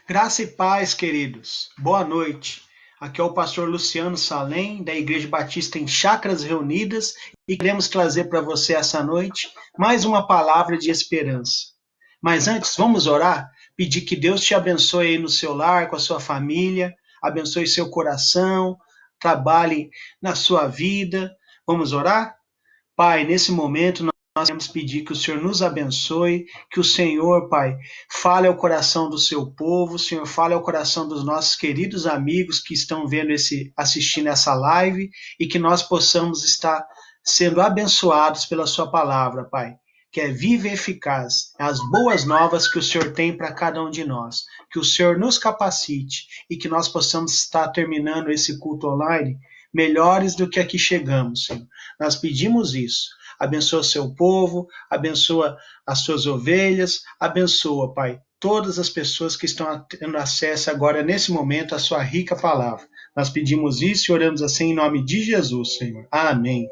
Graça e paz, queridos. Boa noite. Aqui é o pastor Luciano Salem, da Igreja Batista em Chácaras Reunidas, e queremos trazer para você essa noite mais uma palavra de esperança. Mas antes, vamos orar? Pedir que Deus te abençoe aí no seu lar, com a sua família, abençoe seu coração, trabalhe na sua vida. Vamos orar? Pai, nesse momento nós queremos pedir que o Senhor nos abençoe, que o Senhor, Pai, fale ao coração do seu povo, o Senhor fale ao coração dos nossos queridos amigos que estão assistindo essa live e que nós possamos estar sendo abençoados pela sua palavra, Pai, que é viva e eficaz, as boas novas que o Senhor tem para cada um de nós. Que o Senhor nos capacite e que nós possamos estar terminando esse culto online melhores do que aqui chegamos, Senhor. Nós pedimos isso. Abençoa o seu povo, abençoa as suas ovelhas, abençoa, Pai, todas as pessoas que estão tendo acesso agora, nesse momento, à sua rica palavra. Nós pedimos isso e oramos assim em nome de Jesus, Senhor. Amém.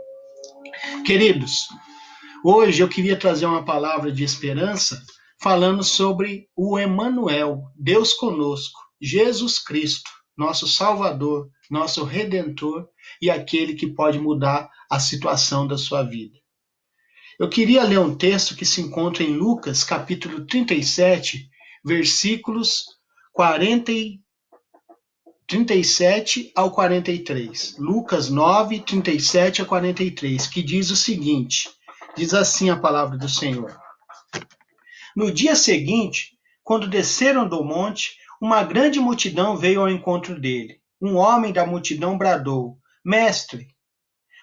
Queridos, hoje eu queria trazer uma palavra de esperança falando sobre o Emanuel, Deus conosco, Jesus Cristo, nosso Salvador, nosso Redentor e aquele que pode mudar a situação da sua vida. Eu queria ler um texto que se encontra em Lucas, capítulo 37, versículos 37 ao 43. Lucas 9, 37 a 43, que diz o seguinte, diz assim a palavra do Senhor. No dia seguinte, quando desceram do monte, uma grande multidão veio ao encontro dele. Um homem da multidão bradou, Mestre,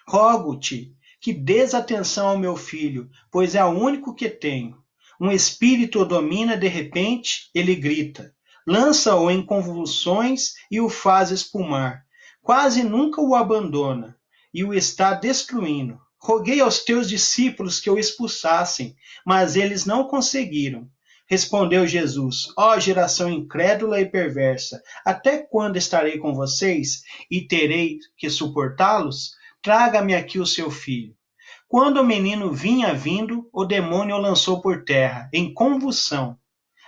rogo-te que dês atenção ao meu filho, pois é o único que tenho. Um espírito o domina, de repente, ele grita. Lança-o em convulsões e o faz espumar. Quase nunca o abandona e o está destruindo. Roguei aos teus discípulos que o expulsassem, mas eles não conseguiram. Respondeu Jesus, ó geração incrédula e perversa, até quando estarei com vocês e terei que suportá-los? Traga-me aqui o seu filho. Quando o menino vinha vindo, o demônio o lançou por terra, em convulsão.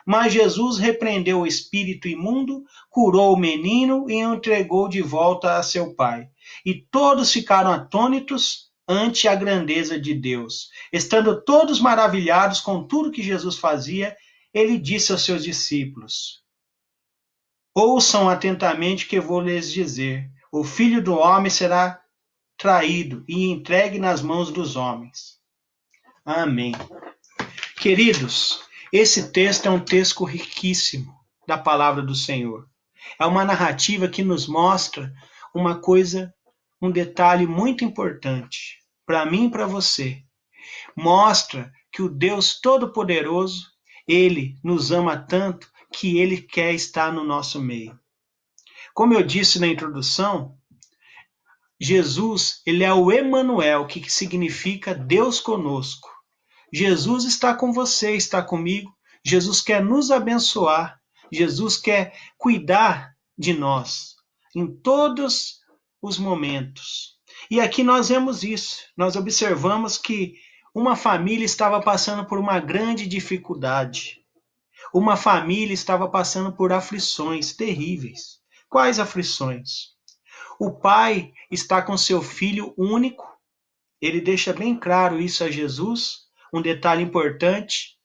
Mas Jesus repreendeu o espírito imundo, curou o menino e o entregou de volta a seu pai. E todos ficaram atônitos ante a grandeza de Deus. Estando todos maravilhados com tudo que Jesus fazia, ele disse aos seus discípulos, ouçam atentamente o que vou lhes dizer. O Filho do Homem será traído e entregue nas mãos dos homens. Amém. Queridos, esse texto é um texto riquíssimo da palavra do Senhor. É uma narrativa que nos mostra uma coisa, um detalhe muito importante para mim e para você. Mostra que o Deus Todo-Poderoso, ele nos ama tanto que ele quer estar no nosso meio. Como eu disse na introdução, Jesus, ele é o Emanuel, que significa Deus conosco. Jesus está com você, está comigo. Jesus quer nos abençoar. Jesus quer cuidar de nós em todos os momentos. E aqui nós vemos isso. Nós observamos que uma família estava passando por uma grande dificuldade. Uma família estava passando por aflições terríveis. Quais aflições? O pai está com seu filho único, ele deixa bem claro isso a Jesus, um detalhe importante,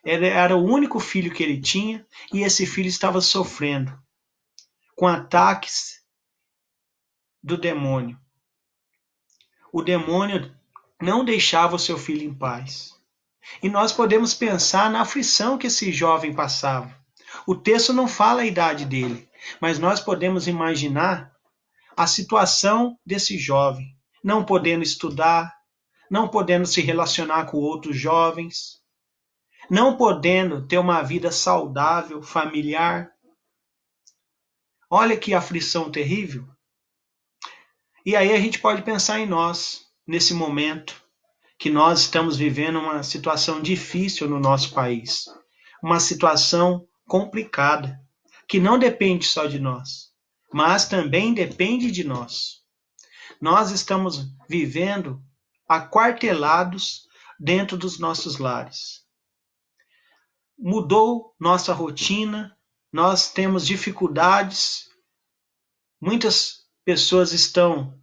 ele era o único filho que ele tinha e esse filho estava sofrendo com ataques do demônio. O demônio não deixava o seu filho em paz. E nós podemos pensar na aflição que esse jovem passava. O texto não fala a idade dele, mas nós podemos imaginar a situação desse jovem, não podendo estudar, não podendo se relacionar com outros jovens, não podendo ter uma vida saudável, familiar. Olha que aflição terrível. E aí a gente pode pensar em nós, nesse momento, que nós estamos vivendo uma situação difícil no nosso país, uma situação complicada, que não depende só de nós, mas também depende de nós. Nós estamos vivendo aquartelados dentro dos nossos lares. Mudou nossa rotina, nós temos dificuldades, muitas pessoas estão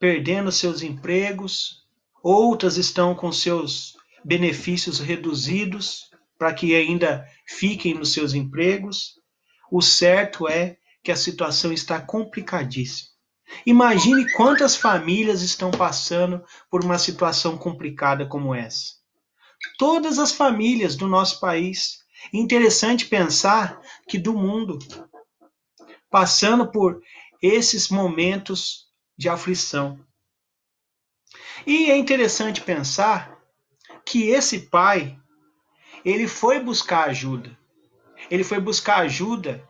perdendo seus empregos, outras estão com seus benefícios reduzidos para que ainda fiquem nos seus empregos. O certo é que a situação está complicadíssima. Imagine quantas famílias estão passando por uma situação complicada como essa. Todas as famílias do nosso país. Interessante pensar que do mundo, passando por esses momentos de aflição. E é interessante pensar que esse pai, ele foi buscar ajuda. Ele foi buscar ajuda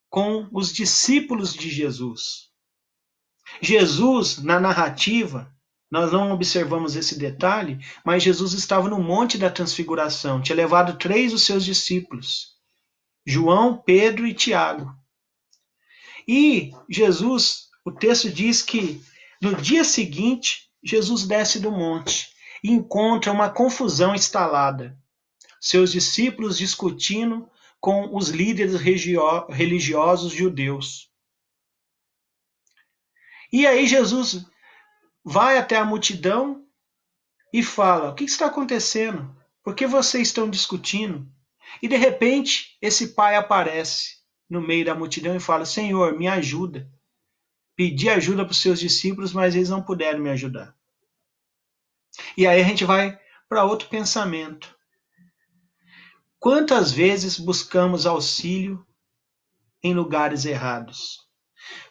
com os discípulos de Jesus. Jesus, na narrativa, nós não observamos esse detalhe, mas Jesus estava no Monte da Transfiguração, tinha levado 3 dos seus discípulos, João, Pedro e Tiago. E Jesus, o texto diz que no dia seguinte, Jesus desce do monte e encontra uma confusão instalada. Seus discípulos discutindo com os líderes religiosos judeus. E aí Jesus vai até a multidão e fala: o que está acontecendo? Por que vocês estão discutindo? E de repente esse pai aparece no meio da multidão e fala: Senhor, me ajuda. Pedi ajuda para os seus discípulos, mas eles não puderam me ajudar. E aí a gente vai para outro pensamento. Quantas vezes buscamos auxílio em lugares errados?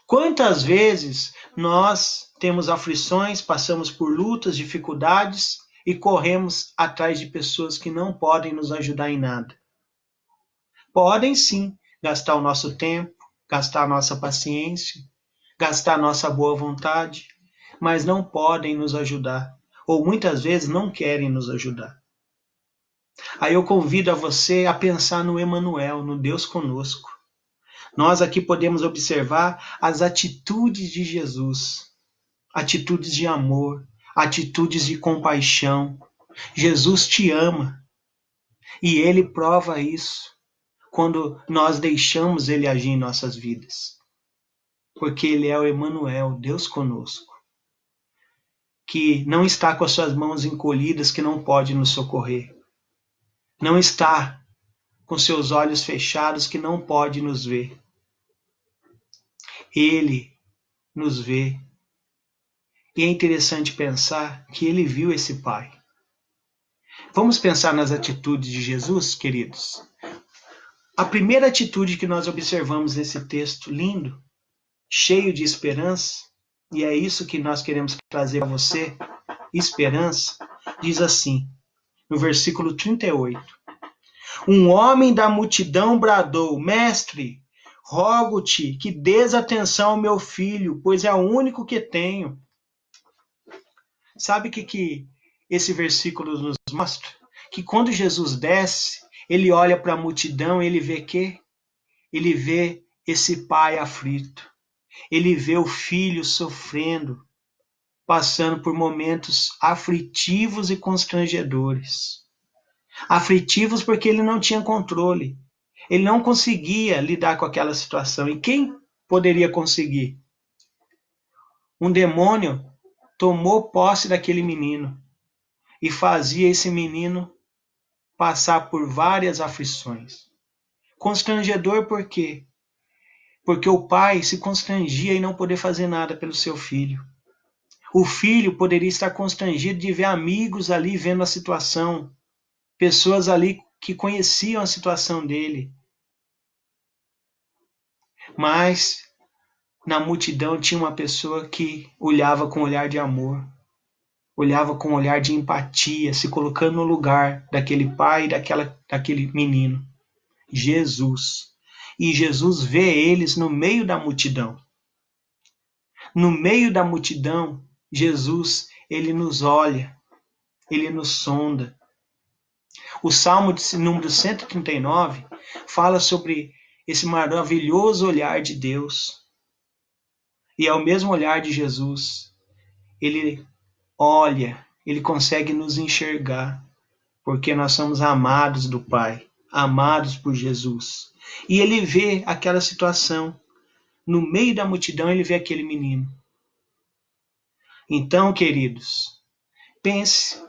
Quantas vezes nós temos aflições, passamos por lutas, dificuldades e corremos atrás de pessoas que não podem nos ajudar em nada? Podem sim gastar o nosso tempo, gastar a nossa paciência, gastar a nossa boa vontade, mas não podem nos ajudar, ou muitas vezes não querem nos ajudar. Aí eu convido a você a pensar no Emanuel, no Deus conosco. Nós aqui podemos observar as atitudes de Jesus, atitudes de amor, atitudes de compaixão. Jesus te ama e ele prova isso quando nós deixamos ele agir em nossas vidas. Porque ele é o Emanuel, Deus conosco, que não está com as suas mãos encolhidas, que não pode nos socorrer. Não está com seus olhos fechados, que não pode nos ver. Ele nos vê. E é interessante pensar que ele viu esse Pai. Vamos pensar nas atitudes de Jesus, queridos? A primeira atitude que nós observamos nesse texto lindo, cheio de esperança, e é isso que nós queremos trazer a você, esperança, diz assim, no versículo 38. Um homem da multidão bradou: Mestre, rogo-te que dês atenção ao meu filho, pois é o único que tenho. Sabe o que esse versículo nos mostra? Que quando Jesus desce, ele olha para a multidão e ele vê que? Ele vê esse pai aflito. Ele vê o filho sofrendo, passando por momentos aflitivos e constrangedores. Aflitivos porque ele não tinha controle. Ele não conseguia lidar com aquela situação. E quem poderia conseguir? Um demônio tomou posse daquele menino e fazia esse menino passar por várias aflições. Constrangedor por quê? Porque o pai se constrangia em não poder fazer nada pelo seu filho. O filho poderia estar constrangido de ver amigos ali vendo a situação, pessoas ali que conheciam a situação dele. Mas na multidão tinha uma pessoa que olhava com um olhar de amor, olhava com um olhar de empatia, se colocando no lugar daquele pai e daquele menino. Jesus. E Jesus vê eles no meio da multidão. No meio da multidão, Jesus, ele nos olha, ele nos sonda. O Salmo de número 139 fala sobre esse maravilhoso olhar de Deus. E é o mesmo olhar de Jesus. Ele olha, ele consegue nos enxergar, porque nós somos amados do Pai, amados por Jesus. E ele vê aquela situação. No meio da multidão, ele vê aquele menino. Então, queridos, pense,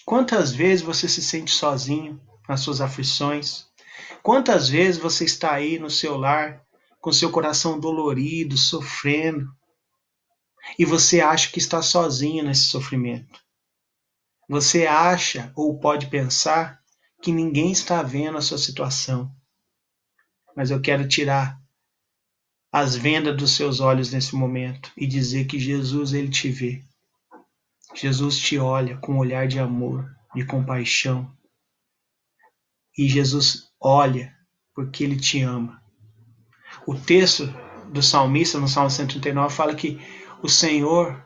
quantas vezes você se sente sozinho nas suas aflições? Quantas vezes você está aí no seu lar, com seu coração dolorido, sofrendo, e você acha que está sozinho nesse sofrimento? Você acha ou pode pensar que ninguém está vendo a sua situação. Mas eu quero tirar as vendas dos seus olhos nesse momento e dizer que Jesus, ele te vê. Jesus te olha com um olhar de amor, de compaixão. E Jesus olha porque ele te ama. O texto do salmista, no Salmo 139, fala que o Senhor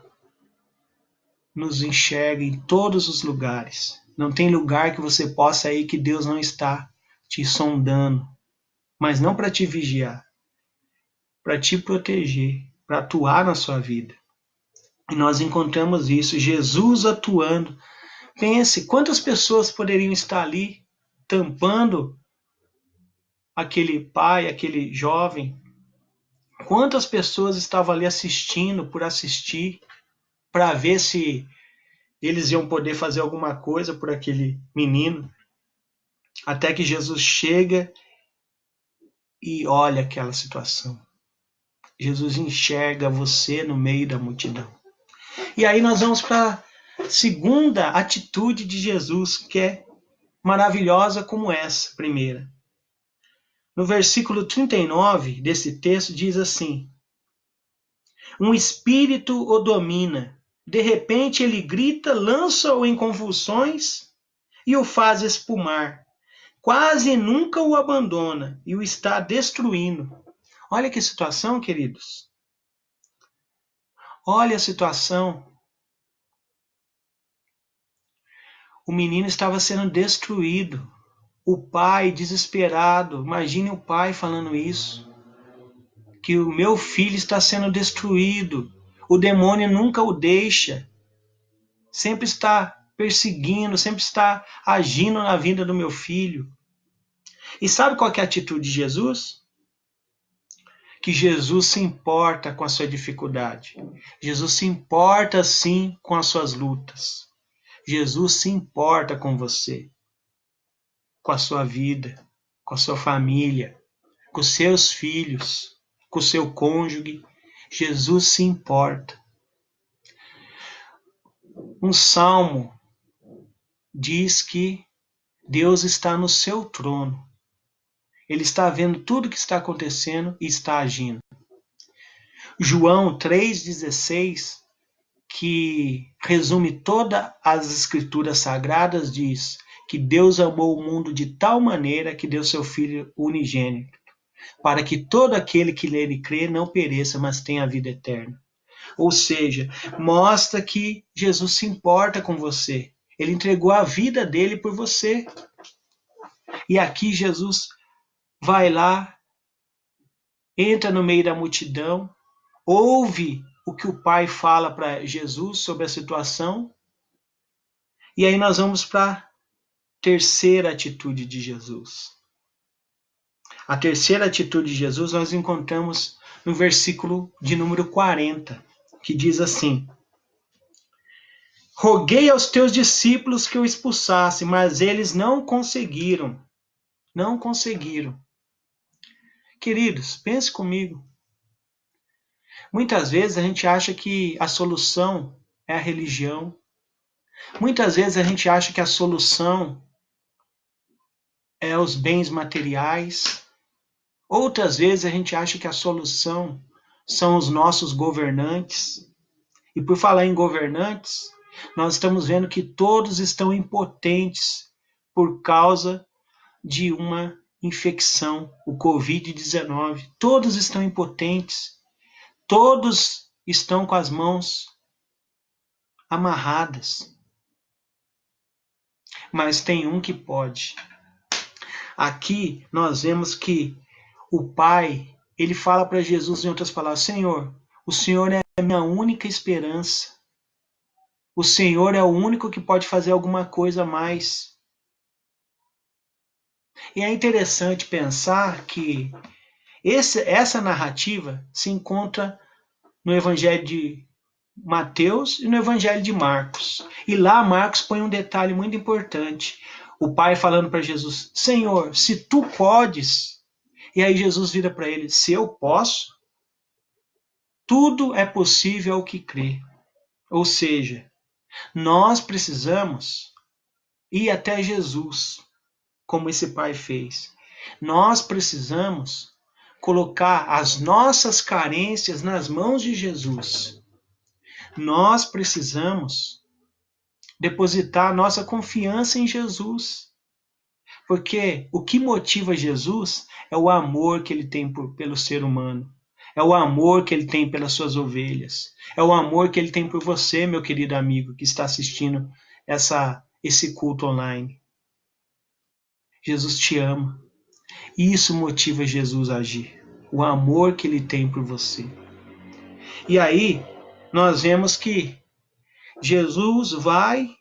nos enxerga em todos os lugares. Não tem lugar que você possa ir que Deus não está te sondando, mas não para te vigiar, para te proteger, para atuar na sua vida. E nós encontramos isso, Jesus atuando. Pense, quantas pessoas poderiam estar ali tampando aquele pai, aquele jovem? Quantas pessoas estavam ali assistindo por assistir, para ver se eles iam poder fazer alguma coisa por aquele menino? Até que Jesus chega e olha aquela situação. Jesus enxerga você no meio da multidão. E aí nós vamos para a segunda atitude de Jesus, que é maravilhosa como essa primeira. No versículo 39 desse texto diz assim: um espírito o domina, de repente ele grita, lança-o em convulsões e o faz espumar. Quase nunca o abandona e o está destruindo. Olha que situação, queridos. Olha a situação. O menino estava sendo destruído. O pai desesperado. Imagine o pai falando isso. Que o meu filho está sendo destruído. O demônio nunca o deixa. Sempre está perseguindo, sempre está agindo na vida do meu filho. E sabe qual que é a atitude de Jesus? Que Jesus se importa com a sua dificuldade. Jesus se importa sim com as suas lutas. Jesus se importa com você, com a sua vida, com a sua família, com os seus filhos, com o seu cônjuge. Jesus se importa. Um salmo diz que Deus está no seu trono. Ele está vendo tudo o que está acontecendo e está agindo. João 3,16, que resume todas as escrituras sagradas, diz que Deus amou o mundo de tal maneira que deu seu Filho unigênito, para que todo aquele que nele crê não pereça, mas tenha a vida eterna. Ou seja, mostra que Jesus se importa com você. Ele entregou a vida dele por você. E aqui Jesus vai lá, entra no meio da multidão, ouve o que o pai fala para Jesus sobre a situação. E aí nós vamos para a terceira atitude de Jesus. A terceira atitude de Jesus nós encontramos no versículo de número 40, que diz assim: roguei aos teus discípulos que o expulsassem, mas eles não conseguiram. Não conseguiram. Queridos, pense comigo. Muitas vezes a gente acha que a solução é a religião. Muitas vezes a gente acha que a solução é os bens materiais. Outras vezes a gente acha que a solução são os nossos governantes. E por falar em governantes, nós estamos vendo que todos estão impotentes por causa de uma infecção, o Covid-19. Todos estão impotentes. Todos estão com as mãos amarradas. Mas tem um que pode. Aqui nós vemos que o Pai, ele fala para Jesus em outras palavras: Senhor, o Senhor é a minha única esperança. O Senhor é o único que pode fazer alguma coisa a mais. E é interessante pensar que essa narrativa se encontra no Evangelho de Mateus e no Evangelho de Marcos. E lá Marcos põe um detalhe muito importante. O pai falando para Jesus: Senhor, se tu podes. E aí Jesus vira para ele: se eu posso, tudo é possível ao que crê. Ou seja, nós precisamos ir até Jesus, como esse pai fez. Nós precisamos colocar as nossas carências nas mãos de Jesus. Nós precisamos depositar nossa confiança em Jesus. Porque o que motiva Jesus é o amor que ele tem pelo ser humano. É o amor que ele tem pelas suas ovelhas. É o amor que ele tem por você, meu querido amigo, que está assistindo esse culto online. Jesus te ama. E isso motiva Jesus a agir. O amor que ele tem por você. E aí, nós vemos que Jesus vai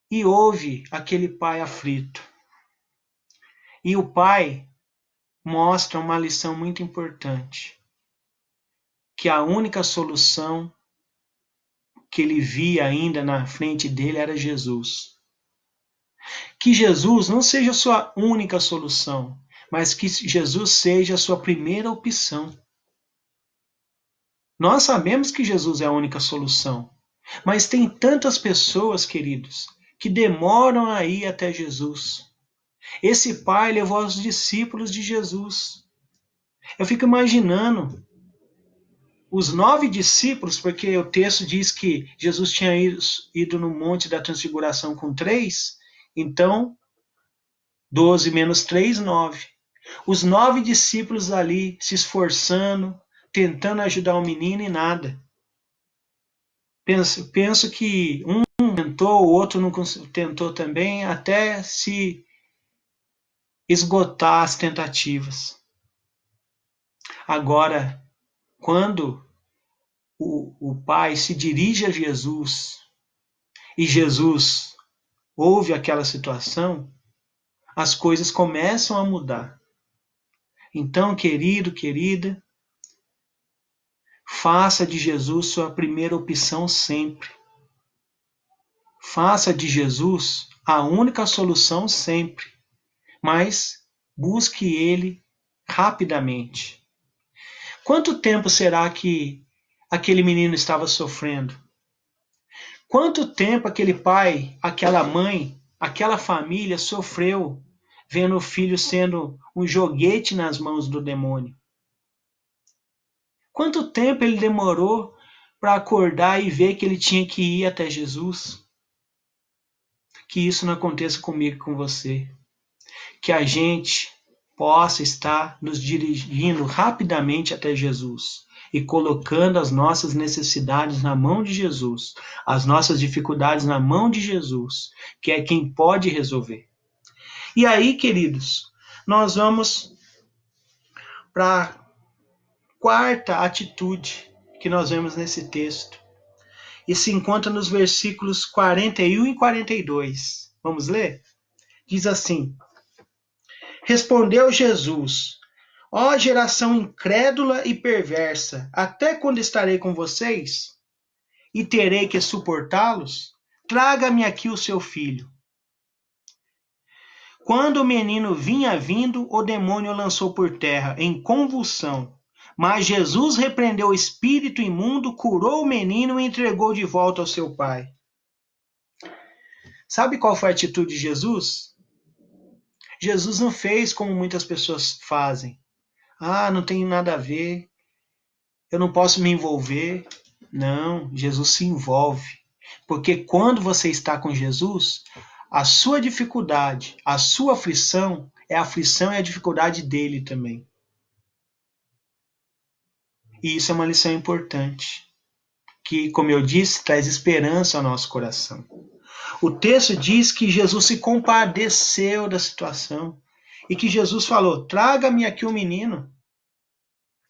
e ouve aquele pai aflito. E o pai mostra uma lição muito importante. Que a única solução que ele via ainda na frente dele era Jesus. Que Jesus não seja a sua única solução, mas que Jesus seja a sua primeira opção. Nós sabemos que Jesus é a única solução, mas tem tantas pessoas, queridos, que demoram a ir até Jesus. Esse pai levou os discípulos de Jesus. Eu fico imaginando os 9 discípulos, porque o texto diz que Jesus tinha ido no Monte da Transfiguração com 3, então 12 menos 3, 9. Os 9 discípulos ali se esforçando, tentando ajudar o menino e nada. Penso que um tentou, o outro não tentou também, até se esgotar as tentativas. Agora, quando o pai se dirige a Jesus e Jesus ouve aquela situação, as coisas começam a mudar. Então, querido, querida, faça de Jesus sua primeira opção sempre. Faça de Jesus a única solução sempre, mas busque ele rapidamente. Quanto tempo será que aquele menino estava sofrendo? Quanto tempo aquele pai, aquela mãe, aquela família sofreu vendo o filho sendo um joguete nas mãos do demônio? Quanto tempo ele demorou para acordar e ver que ele tinha que ir até Jesus? Que isso não aconteça comigo e com você. Que a gente possa estar nos dirigindo rapidamente até Jesus e colocando as nossas necessidades na mão de Jesus, as nossas dificuldades na mão de Jesus, que é quem pode resolver. E aí, queridos, nós vamos para a quarta atitude que nós vemos nesse texto. E se encontra nos versículos 41 e 42. Vamos ler? Diz assim: Respondeu Jesus: Ó geração incrédula e perversa, até quando estarei com vocês? E terei que suportá-los? Traga-me aqui o seu filho. Quando o menino vinha vindo, o demônio o lançou por terra, em convulsão. Mas Jesus repreendeu o espírito imundo, curou o menino e entregou de volta ao seu pai. Sabe qual foi a atitude de Jesus? Jesus não fez como muitas pessoas fazem. Ah, não tem nada a ver, eu não posso me envolver. Não, Jesus se envolve. Porque quando você está com Jesus, a sua dificuldade, a sua aflição, é a aflição e a dificuldade dele também. E isso é uma lição importante, que, como eu disse, traz esperança ao nosso coração. O texto diz que Jesus se compadeceu da situação e que Jesus falou: traga-me aqui o menino.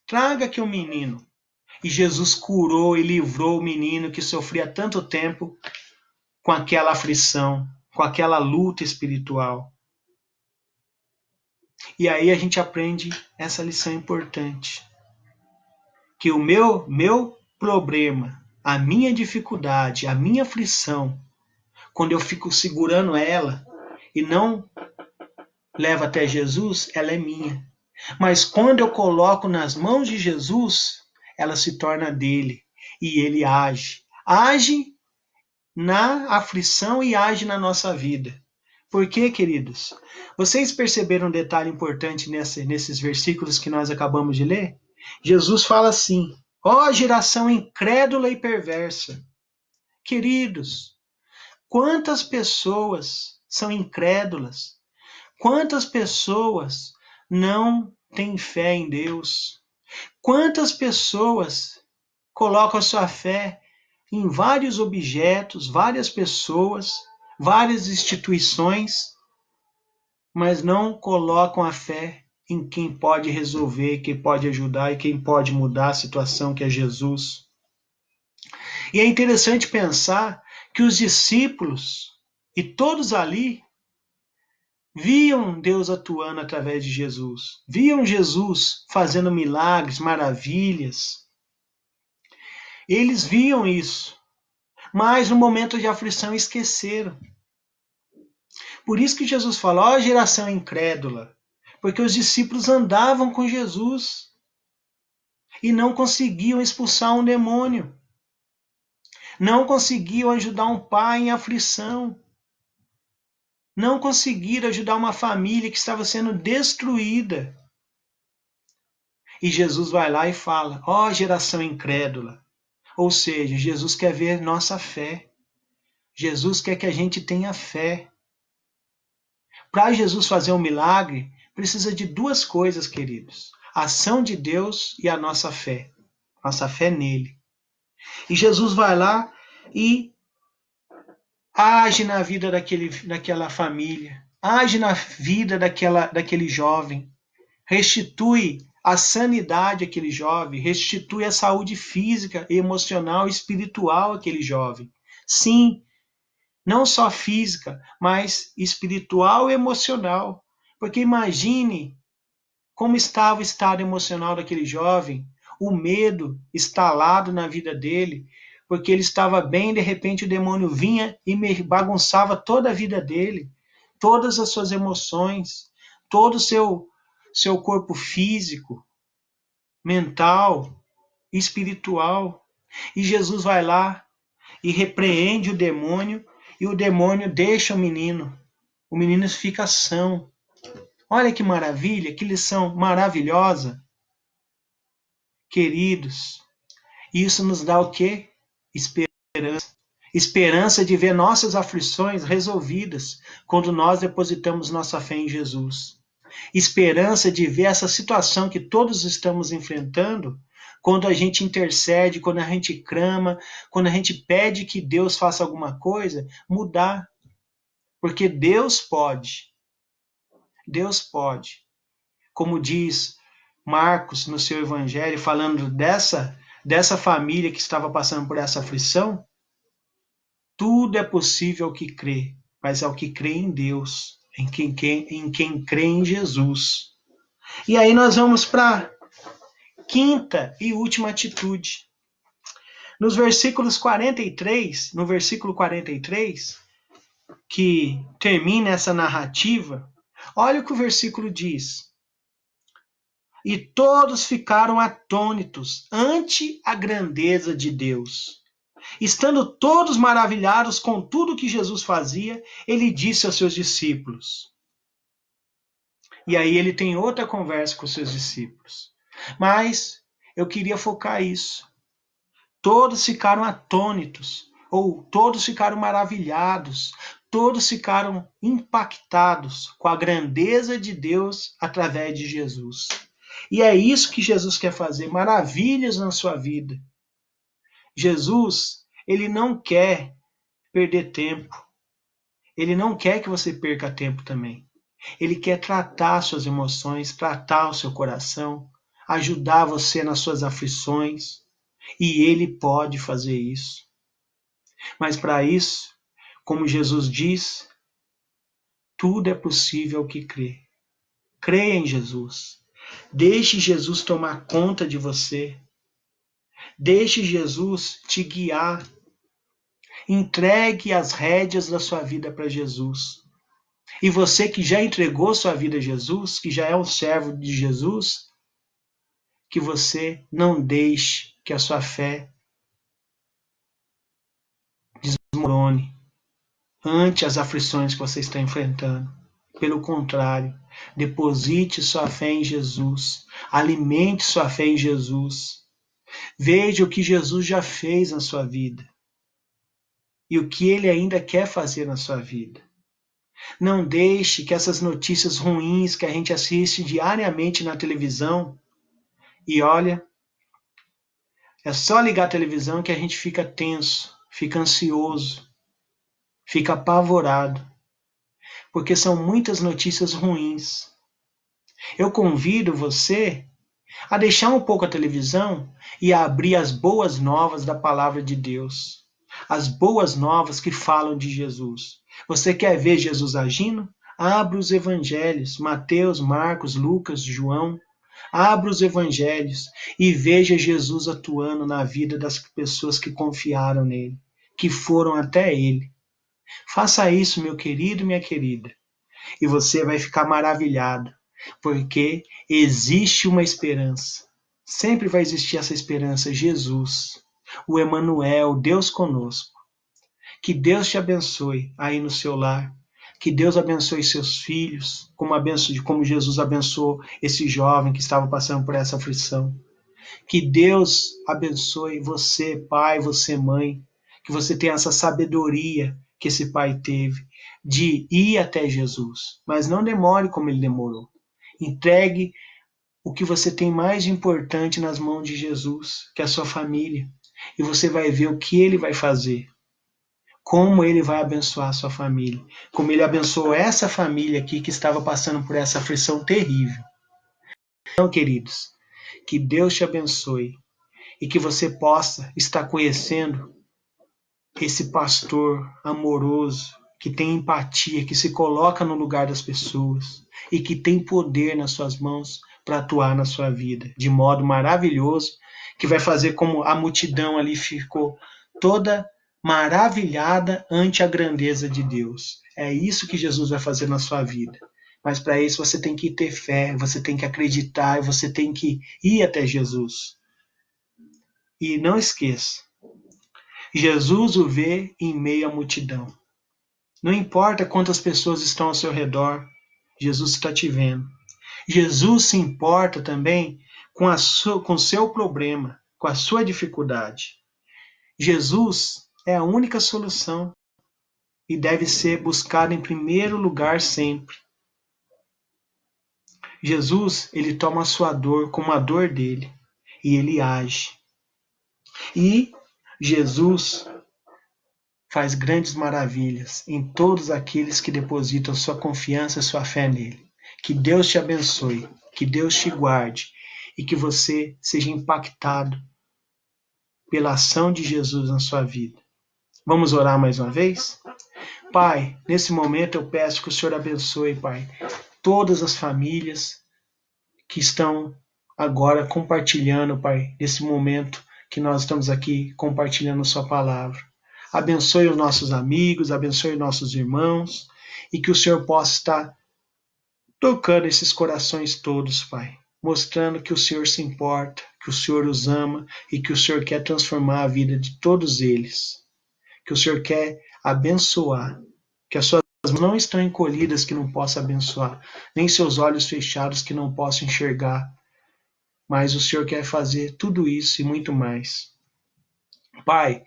Traga aqui o menino. E Jesus curou e livrou o menino que sofria tanto tempo com aquela aflição, com aquela luta espiritual. E aí a gente aprende essa lição importante. Que o meu problema, a minha dificuldade, a minha aflição, quando eu fico segurando ela e não levo até Jesus, ela é minha. Mas quando eu coloco nas mãos de Jesus, ela se torna dele. E ele age. Age na aflição e age na nossa vida. Por quê, queridos? Vocês perceberam um detalhe importante nesses versículos que nós acabamos de ler? Jesus fala assim: ó geração incrédula e perversa. Queridos, quantas pessoas são incrédulas? Quantas pessoas não têm fé em Deus? Quantas pessoas colocam a sua fé em vários objetos, várias pessoas, várias instituições, mas não colocam a fé em quem pode resolver, quem pode ajudar e quem pode mudar a situação, que é Jesus. E é interessante pensar que os discípulos e todos ali viam Deus atuando através de Jesus, viam Jesus fazendo milagres, maravilhas. Eles viam isso, mas no momento de aflição esqueceram. Por isso que Jesus fala, ó geração incrédula, porque os discípulos andavam com Jesus e não conseguiam expulsar um demônio, não conseguiam ajudar um pai em aflição, não conseguiram ajudar uma família que estava sendo destruída. E Jesus vai lá e fala, ó geração incrédula. Ou seja, Jesus quer ver nossa fé. Jesus quer que a gente tenha fé. Para Jesus fazer um milagre, precisa de duas coisas, queridos. A ação de Deus e a nossa fé. Nossa fé nele. E Jesus vai lá e age na vida daquela família. Age na vida daquele jovem. Restitui a sanidade àquele jovem. Restitui a saúde física, emocional e espiritual àquele jovem. Sim, não só física, mas espiritual e emocional. Porque imagine como estava o estado emocional daquele jovem, o medo instalado na vida dele, porque ele estava bem, de repente o demônio vinha e bagunçava toda a vida dele, todas as suas emoções, todo o seu corpo físico, mental, espiritual. E Jesus vai lá e repreende o demônio, e o demônio deixa o menino. O menino fica são. Olha que maravilha, que lição maravilhosa. Queridos, isso nos dá o quê? Esperança. Esperança de ver nossas aflições resolvidas quando nós depositamos nossa fé em Jesus. Esperança de ver essa situação que todos estamos enfrentando, quando a gente intercede, quando a gente clama, quando a gente pede que Deus faça alguma coisa, mudar. Porque Deus pode. Deus pode. Como diz Marcos no seu evangelho, falando dessa família que estava passando por essa aflição, tudo é possível ao que crê, mas ao que crê em Deus, em quem crê em Jesus. E aí nós vamos para a quinta e última atitude. No versículo 43, que termina essa narrativa, olha o que o versículo diz. E todos ficaram atônitos ante a grandeza de Deus. Estando todos maravilhados com tudo que Jesus fazia, ele disse aos seus discípulos. E aí ele tem outra conversa com os seus discípulos. Mas eu queria focar isso. Todos ficaram atônitos, ou todos ficaram maravilhados, todos ficaram impactados com a grandeza de Deus através de Jesus. E é isso que Jesus quer fazer, maravilhas na sua vida. Jesus, ele não quer perder tempo. Ele não quer que você perca tempo também. Ele quer tratar suas emoções, tratar o seu coração, ajudar você nas suas aflições. E ele pode fazer isso. Mas para isso, como Jesus diz, tudo é possível ao que crê. Creia em Jesus. Deixe Jesus tomar conta de você. Deixe Jesus te guiar. Entregue as rédeas da sua vida para Jesus. E você que já entregou sua vida a Jesus, que já é um servo de Jesus, que você não deixe que a sua fé desmorone ante as aflições que você está enfrentando. Pelo contrário, deposite sua fé em Jesus. Alimente sua fé em Jesus. Veja o que Jesus já fez na sua vida e o que ele ainda quer fazer na sua vida. Não deixe que essas notícias ruins que a gente assiste diariamente na televisão, e olha, é só ligar a televisão que a gente fica tenso, fica ansioso, fica apavorado, porque são muitas notícias ruins. Eu convido você a deixar um pouco a televisão e a abrir as boas novas da palavra de Deus. As boas novas que falam de Jesus. Você quer ver Jesus agindo? Abra os evangelhos, Mateus, Marcos, Lucas, João. Abra os evangelhos e veja Jesus atuando na vida das pessoas que confiaram nele, que foram até ele. Faça isso, meu querido e minha querida, e você vai ficar maravilhado, porque existe uma esperança. Sempre vai existir essa esperança, Jesus, o Emanuel, Deus conosco. Que Deus te abençoe aí no seu lar. Que Deus abençoe seus filhos, como Jesus abençoou esse jovem que estava passando por essa aflição. Que Deus abençoe você, pai, você, mãe. Que você tenha essa sabedoria que esse pai teve de ir até Jesus. Mas não demore como ele demorou. Entregue o que você tem mais importante nas mãos de Jesus, que é a sua família. E você vai ver o que ele vai fazer. Como ele vai abençoar a sua família. Como ele abençoou essa família aqui que estava passando por essa aflição terrível. Então, queridos, que Deus te abençoe e que você possa estar conhecendo esse pastor amoroso, que tem empatia, que se coloca no lugar das pessoas e que tem poder nas suas mãos para atuar na sua vida de modo maravilhoso, que vai fazer como a multidão ali ficou toda maravilhada ante a grandeza de Deus. É isso que Jesus vai fazer na sua vida. Mas para isso você tem que ter fé, você tem que acreditar, você tem que ir até Jesus. E não esqueça, Jesus o vê em meio à multidão. Não importa quantas pessoas estão ao seu redor, Jesus está te vendo. Jesus se importa também com o seu problema, com a sua dificuldade. Jesus é a única solução e deve ser buscado em primeiro lugar sempre. Jesus, ele toma a sua dor como a dor dele e ele age. E Jesus faz grandes maravilhas em todos aqueles que depositam sua confiança e sua fé nele. Que Deus te abençoe, que Deus te guarde e que você seja impactado pela ação de Jesus na sua vida. Vamos orar mais uma vez? Pai, nesse momento eu peço que o Senhor abençoe, Pai, todas as famílias que estão agora compartilhando, Pai, nesse momento que nós estamos aqui compartilhando sua palavra. Abençoe os nossos amigos, abençoe nossos irmãos e que o Senhor possa estar tocando esses corações todos, Pai, mostrando que o Senhor se importa, que o Senhor os ama e que o Senhor quer transformar a vida de todos eles, que o Senhor quer abençoar, que as suas mãos não estão encolhidas que não possa abençoar, nem seus olhos fechados que não possam enxergar, mas o Senhor quer fazer tudo isso e muito mais. Pai,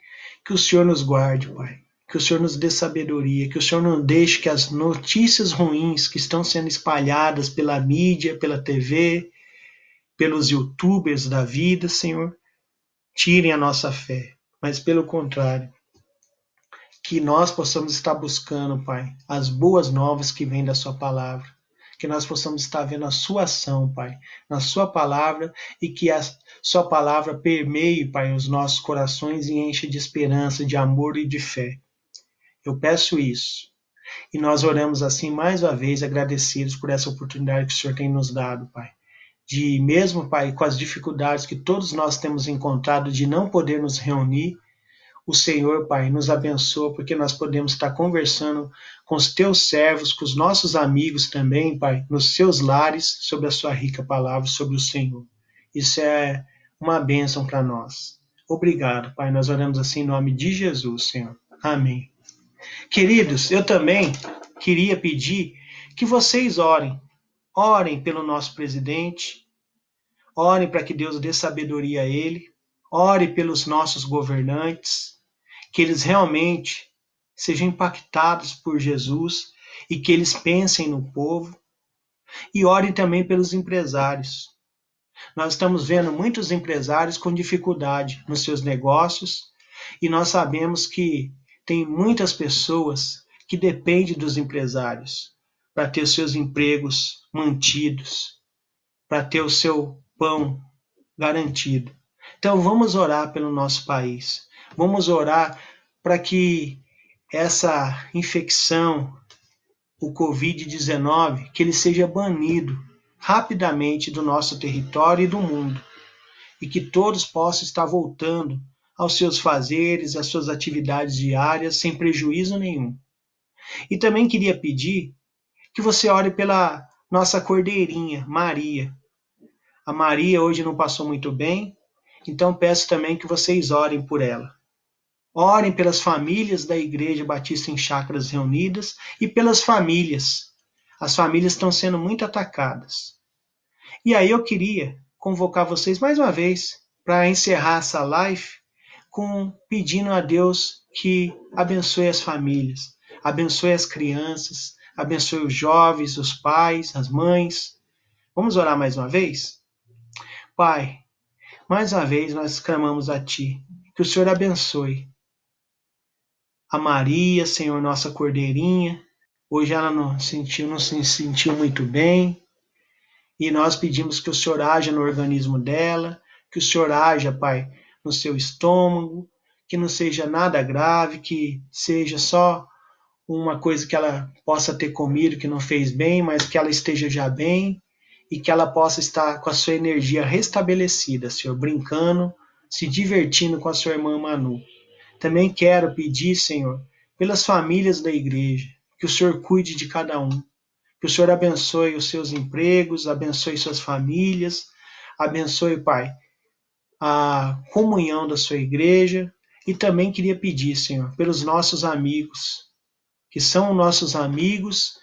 que o Senhor nos guarde, Pai. Que o Senhor nos dê sabedoria, que o Senhor não deixe que as notícias ruins que estão sendo espalhadas pela mídia, pela TV, pelos youtubers da vida, Senhor, tirem a nossa fé. Mas pelo contrário, que nós possamos estar buscando, Pai, as boas novas que vêm da sua palavra. Que nós possamos estar vendo a sua ação, Pai, na sua palavra e que a sua palavra permeie, Pai, os nossos corações e encha de esperança, de amor e de fé. Eu peço isso E nós oramos assim mais uma vez, agradecidos por essa oportunidade que o Senhor tem nos dado, Pai. De mesmo, Pai, com as dificuldades que todos nós temos encontrado de não poder nos reunir, o Senhor, Pai, nos abençoa, porque nós podemos estar conversando com os teus servos, com os nossos amigos também, Pai, nos seus lares, sobre a sua rica palavra, sobre o Senhor. Isso é uma bênção para nós. Obrigado, Pai, nós oramos assim em nome de Jesus, Senhor. Amém. Queridos, eu também queria pedir que vocês orem. Orem pelo nosso presidente, orem para que Deus dê sabedoria a ele, ore pelos nossos governantes, que eles realmente sejam impactados por Jesus e que eles pensem no povo. E orem também pelos empresários. Nós estamos vendo muitos empresários com dificuldade nos seus negócios e nós sabemos que tem muitas pessoas que dependem dos empresários para ter os seus empregos mantidos, para ter o seu pão garantido. Então vamos orar pelo nosso país. Vamos orar para que essa infecção, o Covid-19, que ele seja banido rapidamente do nosso território e do mundo, e que todos possam estar voltando aos seus fazeres, às suas atividades diárias, sem prejuízo nenhum. E também queria pedir que você ore pela nossa cordeirinha, Maria. A Maria hoje não passou muito bem, então peço também que vocês orem por ela. Orem pelas famílias da Igreja Batista em Chácaras Reunidas e pelas famílias. As famílias estão sendo muito atacadas. E aí eu queria convocar vocês mais uma vez para encerrar essa live pedindo a Deus que abençoe as famílias, abençoe as crianças, abençoe os jovens, os pais, as mães. Vamos orar mais uma vez? Pai, mais uma vez nós clamamos a Ti, que o Senhor abençoe a Maria, Senhor, nossa cordeirinha. Hoje ela não se sentiu muito bem. E nós pedimos que o Senhor haja no organismo dela, que o Senhor haja, Pai, no seu estômago, que não seja nada grave, que seja só uma coisa que ela possa ter comido que não fez bem, mas que ela esteja já bem e que ela possa estar com a sua energia restabelecida, Senhor, brincando, se divertindo com a sua irmã Manu. Também quero pedir, Senhor, pelas famílias da igreja, que o Senhor cuide de cada um, que o Senhor abençoe os seus empregos, abençoe suas famílias, abençoe, Pai, a comunhão da sua igreja. E também queria pedir, Senhor, pelos nossos amigos, que são nossos amigos,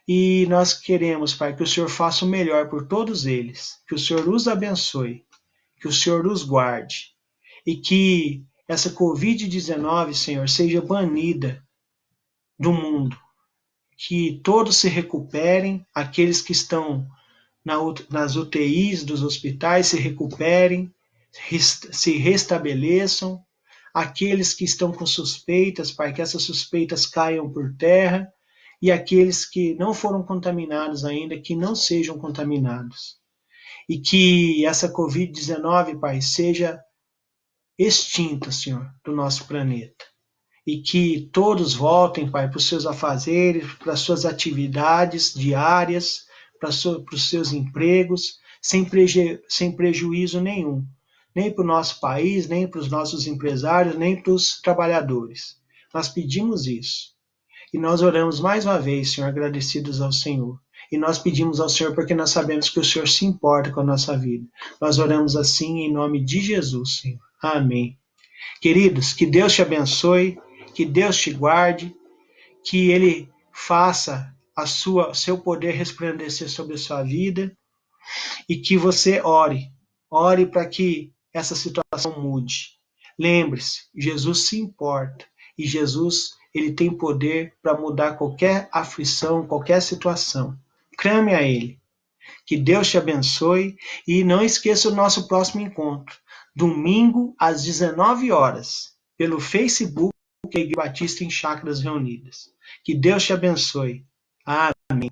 e nós queremos, Pai, que o Senhor faça o melhor por todos eles, que o Senhor os abençoe, que o Senhor os guarde, e que essa Covid-19, Senhor, seja banida do mundo, que todos se recuperem, aqueles que estão nas UTIs dos hospitais se recuperem, se restabeleçam, aqueles que estão com suspeitas, Pai, que essas suspeitas caiam por terra, e aqueles que não foram contaminados ainda, que não sejam contaminados. E que essa Covid-19, Pai, seja extinta, Senhor, do nosso planeta. E que todos voltem, Pai, para os seus afazeres, para as suas atividades diárias, para os seus empregos, sem prejuízo nenhum, nem para o nosso país, nem para os nossos empresários, nem para os trabalhadores. Nós pedimos isso. E nós oramos mais uma vez, Senhor, agradecidos ao Senhor. E nós pedimos ao Senhor porque nós sabemos que o Senhor se importa com a nossa vida. Nós oramos assim em nome de Jesus, Senhor. Amém. Queridos, que Deus te abençoe, que Deus te guarde, que Ele faça seu poder resplandecer sobre a sua vida e que você ore para que essa situação mude. Lembre-se, Jesus se importa e Jesus ele tem poder para mudar qualquer aflição, qualquer situação. Clame a Ele. Que Deus te abençoe e não esqueça o nosso próximo encontro, domingo às 19 horas, pelo Facebook da Igreja Batista em Chácaras Reunidas. Que Deus te abençoe. Amém.